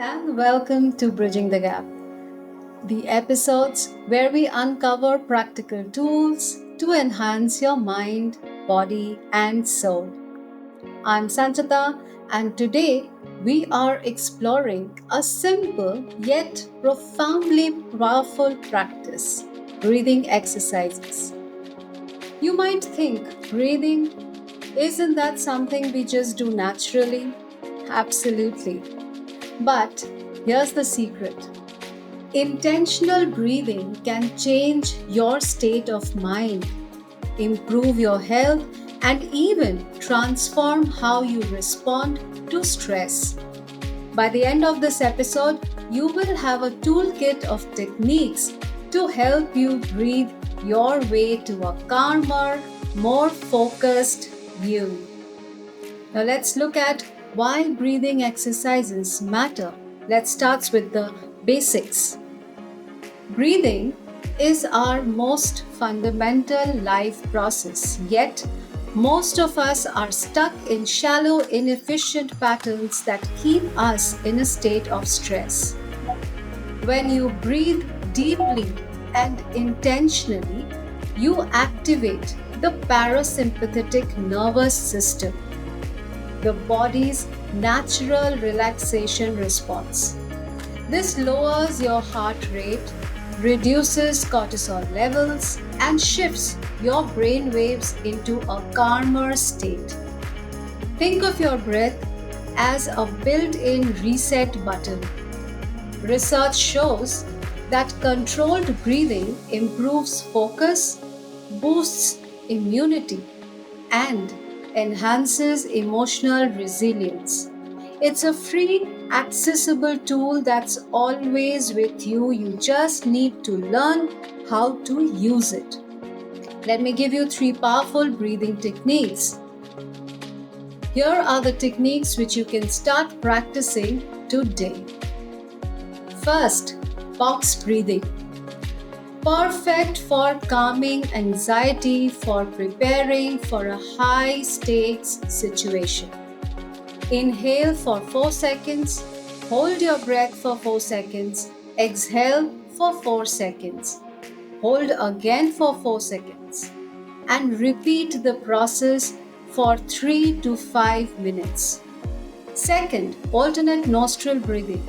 and welcome to Bridging the Gap, the episodes where we uncover practical tools to enhance your mind, body, and soul. I'm Sanchita, and today we are exploring a simple yet profoundly powerful practice breathing exercises. You might think breathing isn't that something we just do naturally? Absolutely. But here's the secret. Intentional breathing can change your state of mind, improve your health, and even transform how you respond to stress. By the end of this episode, you will have a toolkit of techniques to help you breathe your way to a calmer, more focused you. Now let's look at why breathing exercises matter. Let's start with the basics. Breathing is our most fundamental life process, yet most of us are stuck in shallow, inefficient patterns that keep us in a state of stress. When you breathe deeply and intentionally, you activate the parasympathetic nervous system, the body's natural relaxation response. This lowers your heart rate, reduces cortisol levels, and shifts your brain waves into a calmer state. Think of your breath as a built in reset button. Research shows that controlled breathing improves focus, boosts immunity, and enhances emotional resilience. It's a free, accessible tool that's always with you. You just need to learn how to use it. Let me give you three powerful breathing techniques. Here are the techniques which you can start practicing today. First, box breathing. Perfect for calming anxiety, for preparing for a high stakes situation. Inhale for 4 seconds, hold your breath for 4 seconds, exhale for 4 seconds, hold again for 4 seconds, and repeat the process for 3 to 5 minutes. Second, alternate nostril breathing.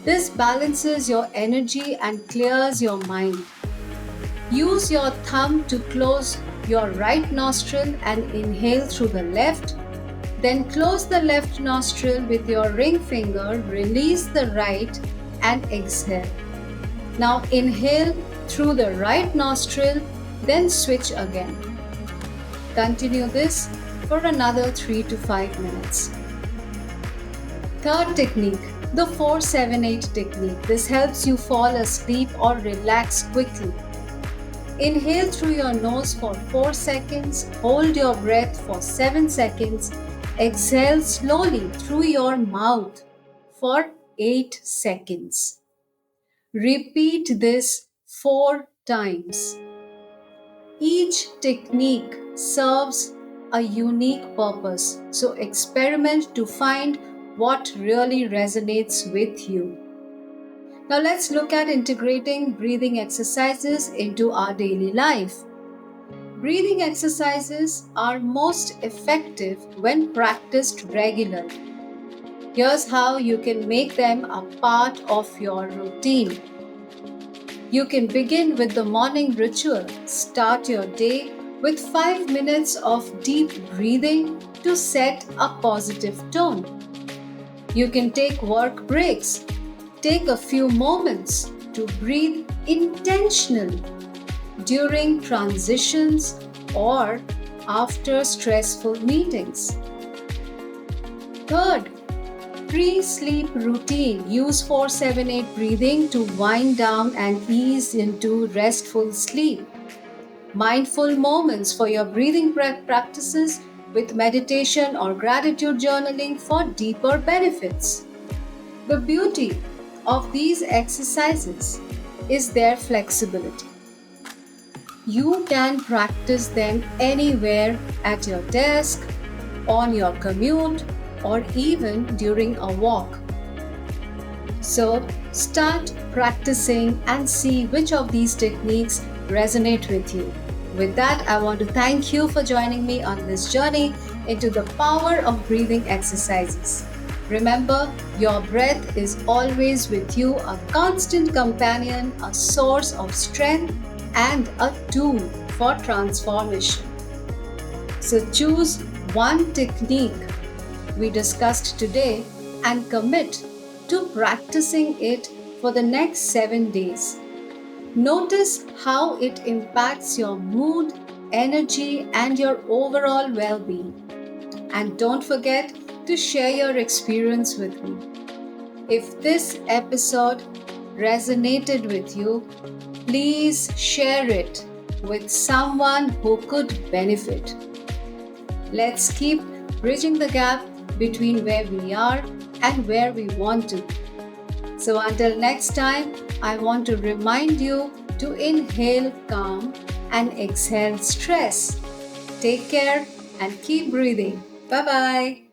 This balances your energy and clears your mind. Use your thumb to close your right nostril and inhale through the left. Then close the left nostril with your ring finger, release the right, and exhale. Now inhale through the right nostril, then switch again. Continue this for another 3 to 5 minutes. Third technique, the 4-7-8 technique. This helps you fall asleep or relax quickly. Inhale through your nose for 4 seconds, hold your breath for 7 seconds, exhale slowly through your mouth for 8 seconds. Repeat this 4 times. Each technique serves a unique purpose, so experiment to find what really resonates with you. Now let's look at integrating breathing exercises into our daily life. Breathing exercises are most effective when practiced regularly. Here's how you can make them a part of your routine. You can begin with the morning ritual. Start your day with 5 minutes of deep breathing to set a positive tone. You can take work breaks. Take a few moments to breathe intentionally during transitions or after stressful meetings. Third, pre-sleep routine. Use 4-7-8 breathing to wind down and ease into restful sleep. Mindful moments for your breathing practices with meditation or gratitude journaling for deeper benefits. The beauty of these exercises is their flexibility. You can practice them anywhere at your desk, on your commute, or even during a walk. So start practicing and see which of these techniques resonate with you. With that, I want to thank you for joining me on this journey into the power of breathing exercises. Remember, your breath is always with you, a constant companion, a source of strength, and a tool for transformation. So choose one technique we discussed today and commit to practicing it for the next 7 days. Notice how it impacts your mood, energy, and your overall well being. And don't forget to share your experience with me. If this episode resonated with you, please share it with someone who could benefit. Let's keep bridging the gap between where we are and where we want to. So until next time, I want to remind you to inhale calm and exhale stress. Take care and keep breathing. Bye bye.